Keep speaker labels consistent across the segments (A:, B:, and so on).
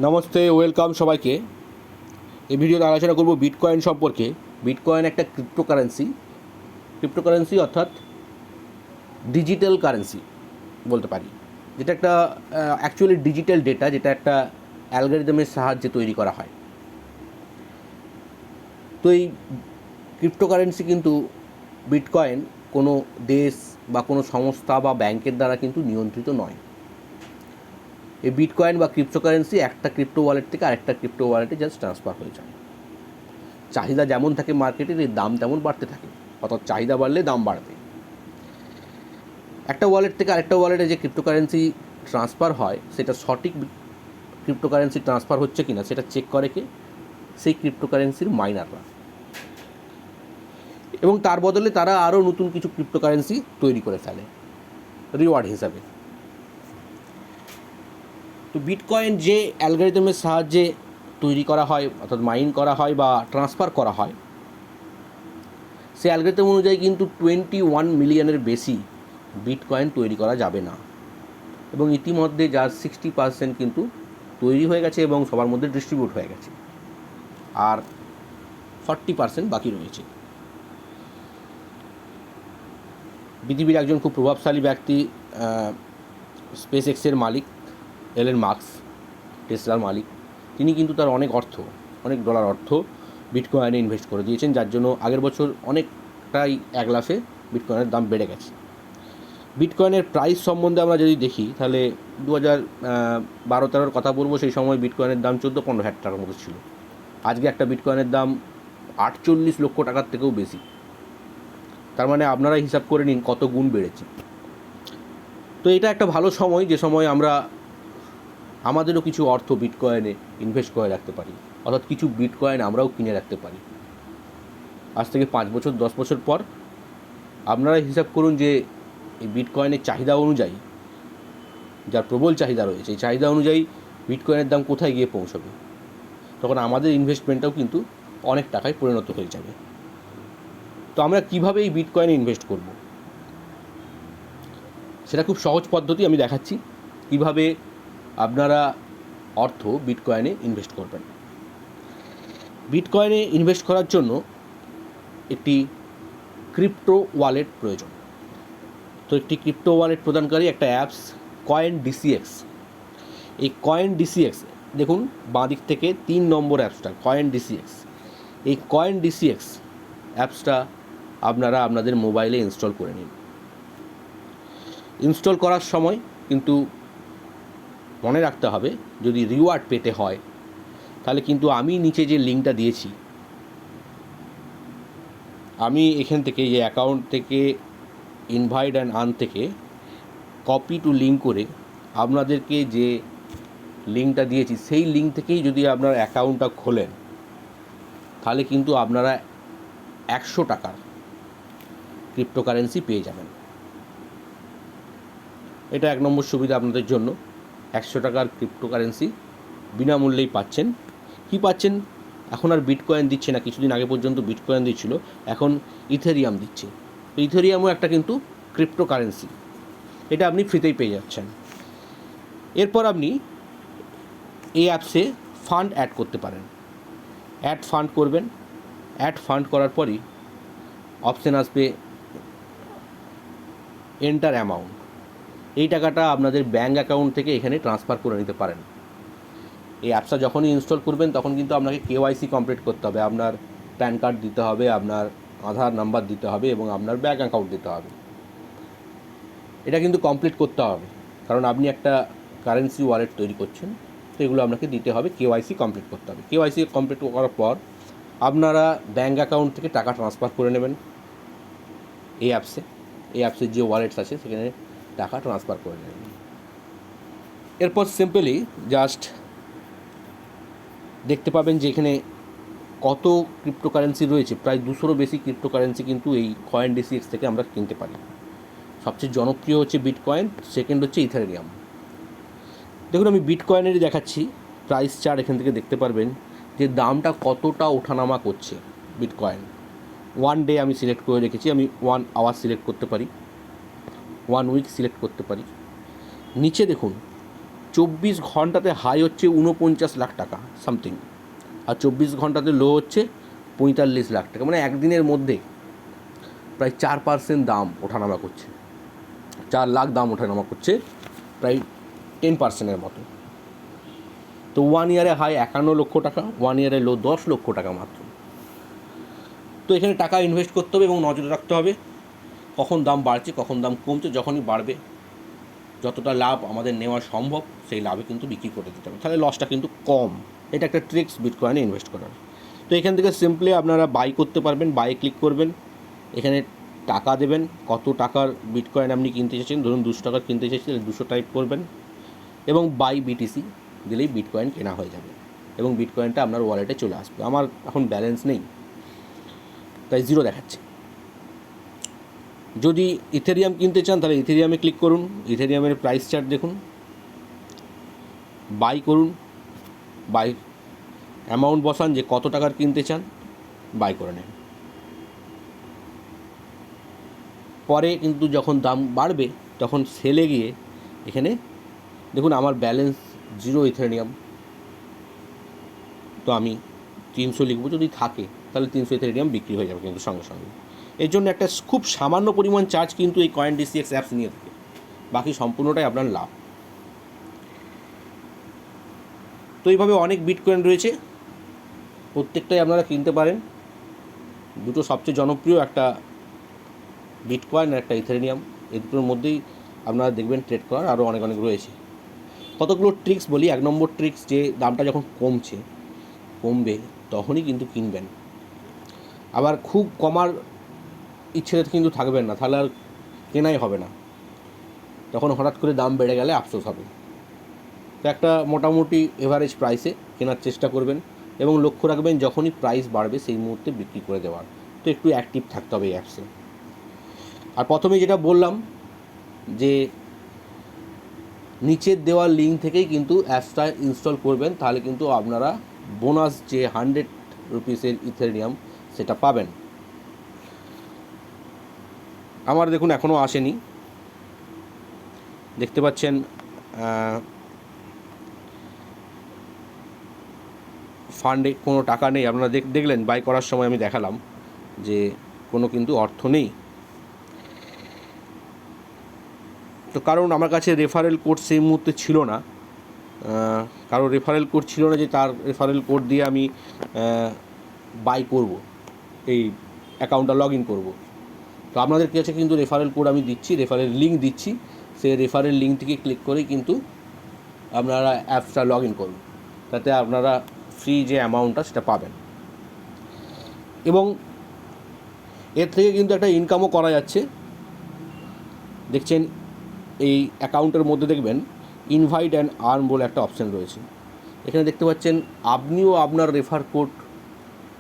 A: Namaste, welcome সবাইকে। এই ভিডিওতে আলোচনা করব বিটকয়েন সম্পর্কে। বিটকয়েন একটা ক্রিপ্টোকারেন্সি অর্থাৎ ডিজিটাল কারেন্সি বলতে পারি, যেটা একটা অ্যাকচুয়ালি ডিজিটাল ডেটা, যেটা একটা অ্যালগরিদমের সাহায্যে তৈরি করা হয়। তো এই ক্রিপ্টোকারেন্সি কিন্তু বিটকয়েন কোনো দেশ বা কোনো সংস্থা বা ব্যাংকের দ্বারা কিন্তু নিয়ন্ত্রিত নয়। এই বিটকয়েন বা ক্রিপ্টোকারেন্সি একটা ক্রিপ্টো ওয়ালেট থেকে আরেকটা ক্রিপ্টো ওয়ালেটে জাস্ট ট্রান্সফার হয়ে যায়। চাহিদা যেমন থাকে মার্কেটের, এর দাম তেমন বাড়তে থাকে, অর্থাৎ চাহিদা বাড়লে দাম বাড়বে। একটা ওয়ালেট থেকে আরেকটা ওয়ালেটে যে ক্রিপ্টোকারেন্সি ট্রান্সফার হয়, সেটা সঠিক ক্রিপ্টোকারেন্সি ট্রান্সফার হচ্ছে কিনা সেটা চেক করে কে? সেই ক্রিপ্টোকারেন্সির মাইনাররা। এবং তার বদলে তারা আরও নতুন কিছু ক্রিপ্টোকারেন্সি তৈরি করে ফেলে রিওয়ার্ড হিসাবে। তো বিটকয়েন যে অ্যালগরিদমের সাহায্যে তৈরি করা হয়, অর্থাৎ মাইন করা হয় বা ট্রান্সফার করা হয়, সেই অ্যালগরিদম অনুযায়ী কিন্তু 21 মিলিয়নের বেশি বিটকয়েন তৈরি করা যাবে না। এবং ইতিমধ্যে যার 60% কিন্তু তৈরি হয়ে গেছে এবং সবার মধ্যে ডিস্ট্রিবিউট হয়ে গেছে, আর 40% বাকি রয়েছে। পৃথিবীর একজন খুব প্রভাবশালী ব্যক্তি, স্পেস এক্সের মালিক এলন মাস্ক, টেসলার মালিক, তিনি কিন্তু তার অনেক ডলার অর্থ বিটকয়েনে ইনভেস্ট করে দিয়েছেন, যার জন্য আগের বছর অনেকটাই এক লাফে বিটকয়েনের দাম বেড়ে গেছে। বিটকয়েনের প্রাইস সম্বন্ধে আমরা যদি দেখি, তাহলে 2012-13 কথা বলবো, সেই সময় বিটকয়েনের দাম 14-15 হাজার টাকার মতো ছিল। আজকে একটা বিটকয়েনের দাম 48 লক্ষ টাকার থেকেও বেশি। তার মানে আপনারা হিসাব করে নিন কত গুণ বেড়েছে। তো এটা একটা ভালো সময়, যে সময় আমরা আমাদেরও কিছু অর্থ বিটকয়েনে ইনভেস্ট করে রাখতে পারি, অর্থাৎ কিছু বিটকয়েন আমরাও কিনে রাখতে পারি। আজ থেকে 5 বছর 10 বছর পর আপনারা হিসাব করুন যে এই বিটকয়েনের চাহিদা অনুযায়ী, যার প্রবল চাহিদা রয়েছে, এই চাহিদা অনুযায়ী বিটকয়েনের দাম কোথায় গিয়ে পৌঁছবে। তখন আমাদের ইনভেস্টমেন্টটাও কিন্তু অনেক টাকায় পরিণত হয়ে যাবে। তো আমরা কিভাবে এই বিটকয়েনে ইনভেস্ট করব, সেটা খুব সহজ পদ্ধতি আমি দেখাচ্ছি, কিভাবে আপনারা অর্থ বিটকয়েনে ইনভেস্ট করবেন। বিটকয়েনে ইনভেস্ট করার জন্য একটি ক্রিপ্টো ওয়ালেট প্রয়োজন। তো একটি ক্রিপ্টো ওয়ালেট প্রদানকারী একটা অ্যাপস CoinDCX। এই CoinDCX দেখুন বাঁ দিক থেকে 3 নম্বর অ্যাপসটা CoinDCX। এই CoinDCX অ্যাপসটা আপনারা আপনাদের মোবাইলে ইনস্টল করে নিন। ইনস্টল করার সময় কিন্তু মনে রাখতে হবে, যদি রিওয়ার্ড পেতে হয় তাহলে কিন্তু আমি নিচে যে লিঙ্কটা দিয়েছি, আমি এখান থেকে যে অ্যাকাউন্ট থেকে ইনভাইট অ্যান্ড আর্ন থেকে কপি টু লিঙ্ক করে আপনাদেরকে যে লিঙ্কটা দিয়েছি, সেই লিঙ্ক থেকেই যদি আপনার অ্যাকাউন্টটা খোলেন, তাহলে কিন্তু আপনারা 100 টাকার ক্রিপ্টোকারেন্সি পেয়ে যাবেন। এটা 1 নম্বর সুবিধা আপনাদের জন্য। 100 টাকার ক্রিপ্টোকারেন্সি বিনামূল্যেই পাচ্ছেন। কি পাচ্ছেন? এখন আর বিটকয়েন দিচ্ছে না, কিছুদিন আগে পর্যন্ত বিটকয়েন দিচ্ছিল, এখন ইথেরিয়াম দিচ্ছে। ইথেরিয়ামও একটা কিন্তু ক্রিপ্টোকারেন্সি, এটা আপনি ফ্রিতেই পেয়ে যাচ্ছেন। এরপর আপনি এই অ্যাপসে ফান্ড অ্যাড করতে পারেন। ফান্ড করবেন। ফান্ড করার পরই অপশান আসবে এন্টার অ্যামাউন্ট। এই টাকাটা আপনাদের ব্যাঙ্ক অ্যাকাউন্ট থেকে এখানে ট্রান্সফার করে নিতে পারেন। এই অ্যাপসটা যখনই ইনস্টল করবেন তখন কিন্তু আপনাকে KYC কমপ্লিট করতে হবে, আপনার প্যান কার্ড দিতে হবে, আপনার আধার নাম্বার দিতে হবে এবং আপনার ব্যাঙ্ক অ্যাকাউন্ট দিতে হবে। এটা কিন্তু কমপ্লিট করতে হবে, কারণ আপনি একটা কারেন্সি ওয়ালেট তৈরি করছেন, তো এগুলো আপনাকে দিতে হবে। KYC কমপ্লিট করতে হবে। KYC কমপ্লিট করার পর আপনারা ব্যাঙ্ক অ্যাকাউন্ট থেকে টাকা ট্রান্সফার করে নেবেন এই অ্যাপসের যে ওয়ালেটস আছে সেখানে টাকা ট্রান্সফার করে নেবেন। এরপর সিম্পলি জাস্ট দেখতে পাবেন যে এখানে কত ক্রিপ্টোকারেন্সি রয়েছে। প্রায় 200-রও বেশি ক্রিপ্টোকারেন্সি কিন্তু এই CoinDCX থেকে আমরা কিনতে পারি। সবচেয়ে জনপ্রিয় হচ্ছে বিটকয়েন, সেকেন্ড হচ্ছে ইথেরিয়াম। দেখুন আমি বিটকয়েনেরই দেখাচ্ছি। প্রাইস চার্ট এখান থেকে দেখতে পারবেন যে দামটা কতটা ওঠানামা করছে বিটকয়েন। 1 ডে আমি সিলেক্ট করে রেখেছি, আমি 1 আওয়ার সিলেক্ট করতে পারি, 1 উইক সিলেক্ট করতে পারি। নিচে দেখুন 24 ঘন্টাতে হাই হচ্ছে 49 লাখ টাকা সামথিং, আর 24 ঘন্টাতে লো হচ্ছে 45 লাখ টাকা। মানে একদিনের মধ্যে প্রায় 4% দাম ওঠানামা করছে, 4 লাখ দাম ওঠানামা করছে, প্রায় 10%-এর মতো। তো 1 ইয়ারে হাই 51 লক্ষ টাকা, 1 ইয়ারে লো 10 লক্ষ টাকা মাত্র। তো এখানে টাকা ইনভেস্ট করতে হবে এবং নজরে রাখতে হবে কখন দাম বাড়ছে কখন দাম কমছে। যখনই বাড়বে যতটা লাভ আমাদের নেওয়া সম্ভব সেই লাভে কিন্তু বিক্রি করে দিতে হবে, তাহলে লসটা কিন্তু কম। এটা একটা ট্রিক্স বিটকয়েনে ইনভেস্ট করার। তো এখান থেকে সিম্পলি আপনারা বাই করতে পারবেন, বাই ক্লিক করবেন, এখানে টাকা দেবেন, কত টাকার বিটকয়েন আপনি কিনতে চাইছেন। ধরুন 200 টাকার কিনতে চাইছেন, 200 টাইপ করবেন এবং বাই বিটিসি দিলেই বিটকয়েন কেনা হয়ে যাবে এবং বিটকয়েনটা আপনার ওয়ালেটে চলে আসবে। আমার এখন ব্যালেন্স নেই তাই 0 দেখাচ্ছে। যদি ইথেরিয়াম কিনতে চান তাহলে ইথেরিয়ামে ক্লিক করুন, ইথেরিয়ামের প্রাইস চার্ট দেখুন, বাই করুন, বাই অ্যামাউন্ট বসান যে কত টাকার কিনতে চান, বাই করে নেন। পরে কিন্তু যখন দাম বাড়বে তখন সেলে গিয়ে এখানে দেখুন আমার ব্যালেন্স 0 ইথেরিয়াম, তো আমি 300 লিখব, যদি থাকে তাহলে 300 ইথেরিয়াম বিক্রি হয়ে যাবে কিন্তু সঙ্গে সঙ্গে। এর জন্য একটা খুব সামান্য পরিমাণ চার্জ কিন্তু এই CoinDCX অ্যাপস নিয়ে থাকে, বাকি সম্পূর্ণটাই আপনার লাভ। তো এইভাবে অনেক বিটকয়েন রয়েছে, প্রত্যেকটাই আপনারা কিনতে পারেন। দুটো সবচেয়ে জনপ্রিয়, একটা বিটকয়েন আর একটা ইথেরিয়াম, এই দুটোর মধ্যেই আপনারা দেখবেন ট্রেড করার আরও অনেক অনেক রয়েছে। কতগুলো ট্রিক্স বলি। 1 নম্বর ট্রিক্স, যে দামটা যখন কমবে তখনই কিন্তু কিনবেন। আবার খুব কমার ইচ্ছেটা কিন্তু থাকবেন না, তাহলে আর কেনাই হবে না, তখন হঠাৎ করে দাম বেড়ে গেলে আফসোস হবে। তো একটা মোটামুটি এভারেজ প্রাইসে কেনার চেষ্টা করবেন এবং লক্ষ্য রাখবেন যখনই প্রাইস বাড়বে সেই মুহূর্তে বিক্রি করে দেওয়ার। তো একটু অ্যাক্টিভ থাকতে হবে এই অ্যাপসে। আর প্রথমে যেটা বললাম যে নিচের দেওয়া লিঙ্ক থেকেই কিন্তু অ্যাপসটা ইনস্টল করবেন, তাহলে কিন্তু আপনারা বোনাস যে 100 রুপিসের ইথেরিয়াম সেটা পাবেন। আমার দেখুন এখনও আসেনি, দেখতে পাচ্ছেন ফান্ডে কোনো টাকা নেই। আপনারা দেখলেন বাই করার সময় আমি দেখালাম যে কোনো কিন্তু অর্থ নেই। তো কারণ আমার কাছে রেফারেল কোড সেই মুহূর্তে ছিল না, কারো রেফারেল কোড ছিল না যে তার রেফারেল কোড দিয়ে আমি বাই করব, এই অ্যাকাউন্টটা লগ ইন করবো। তো আপনাদের কাছে কিন্তু রেফারেল কোড আমি দিচ্ছি, রেফারেল লিঙ্ক দিচ্ছি, সেই রেফারেল লিঙ্ক থেকে ক্লিক করেই কিন্তু আপনারা অ্যাপসটা লগ ইন করুন, তাতে আপনারা ফ্রি যে অ্যামাউন্টটা সেটা পাবেন। এবং এর থেকে কিন্তু একটা ইনকামও করা যাচ্ছে। দেখছেন এই অ্যাকাউন্টের মধ্যে দেখবেন ইনভাইট অ্যান্ড আর্ন বলে একটা অপশান রয়েছে। এখানে দেখতে পাচ্ছেন আপনিও আপনার রেফার কোড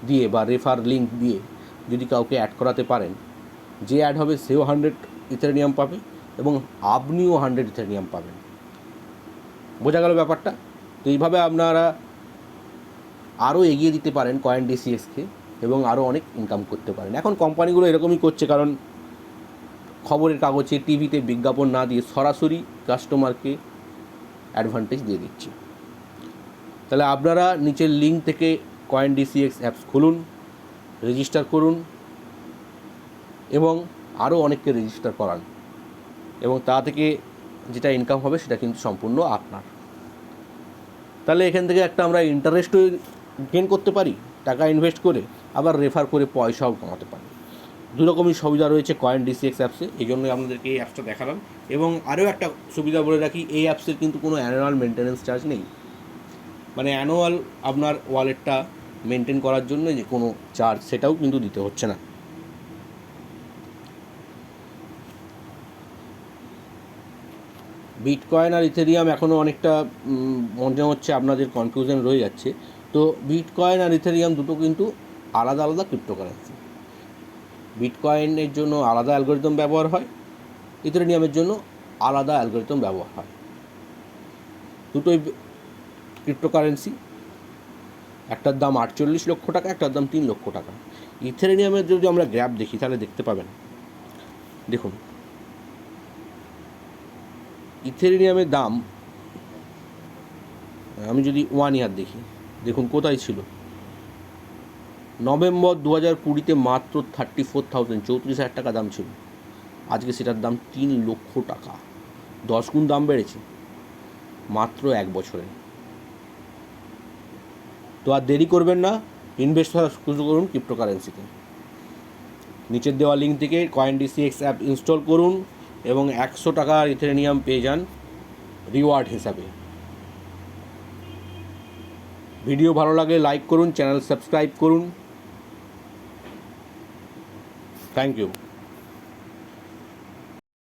A: দিয়ে বা রেফার লিঙ্ক দিয়ে যদি কাউকে অ্যাড করাতে পারেন, যে অ্যাড হবে সেও 100 ইথেরিয়াম পাবে এবং আপনিও 100 ইথেরিয়াম পাবেন। বোঝা গেল ব্যাপারটা? তো এইভাবে আপনারা আরও এগিয়ে দিতে পারেন CoinDCXকে এবং আরও অনেক ইনকাম করতে পারেন। এখন কোম্পানিগুলো এরকমই করছে, কারণ খবরের কাগজে টিভিতে বিজ্ঞাপন না দিয়ে সরাসরি কাস্টমারকে অ্যাডভান্টেজ দিয়ে দিচ্ছে। তাহলে আপনারা নিচের লিঙ্ক থেকে CoinDCX অ্যাপস খুলুন, রেজিস্টার করুন এবং আরও অনেককে রেজিস্টার করান, এবং তা থেকে যেটা ইনকাম হবে সেটা কিন্তু সম্পূর্ণ আপনার। তাহলে এখান থেকে একটা আমরা ইন্টারেস্টও গেন করতে পারি টাকা ইনভেস্ট করে, আবার রেফার করে পয়সাও কমাতে পারি। দু রকমই সুবিধা রয়েছে CoinDCX অ্যাপসে, এই জন্যই আপনাদেরকে এই অ্যাপসটা দেখালাম। এবং আরও একটা সুবিধা বলে রাখি, এই অ্যাপসের কিন্তু কোনো অ্যানুয়াল মেনটেন্যান্স চার্জ নেই। মানে অ্যানুয়াল আপনার ওয়ালেটটা মেনটেন করার জন্য যে কোনো চার্জ সেটাও কিন্তু দিতে হচ্ছে না। বিটকয়েন আর ইথেরিয়াম এখনও অনেকটা মনে হচ্ছে আপনাদের কনফিউশন রয়ে যাচ্ছে। তো বিটকয়েন আর ইথেরিয়াম দুটো কিন্তু আলাদা আলাদা ক্রিপ্টোকারেন্সি। বিটকয়েনের জন্য আলাদা অ্যালগরিদম ব্যবহার হয়, ইথেরিয়ামের জন্য আলাদা অ্যালগরিদম ব্যবহার হয়। দুটোই ক্রিপ্টোকারেন্সি, একটার দাম 48 লক্ষ টাকা, একটার দাম 3 লক্ষ টাকা। ইথেরিয়ামের যদি আমরা গ্রাফ দেখি তাহলে দেখতে পাবেন, দেখুন ইথেরিয়ামের দাম আমি যদি 1 ইয়ার দেখি, দেখুন কোথায় ছিল নভেম্বর 2020-তে মাত্র 34,000, 34,000 টাকা দাম ছিল। আজকে সেটার দাম 3 লক্ষ টাকা, 10 গুণ দাম বেড়েছে মাত্র 1 বছরে। তো আর দেরি করবেন না, ইনভেস্ট করা শুরু করুন ক্রিপ্টোকারেন্সিতে। নিচের দেওয়া লিঙ্ক থেকে CoinDCX অ্যাপ ইনস্টল করুন এবং 100 টাকার ইথেরিয়াম পেয়ে যান রিওয়ার্ড হিসাবে। ভিডিও ভালো লাগলে লাইক করুন, চ্যানেল সাবস্ক্রাইব করুন। Thank you.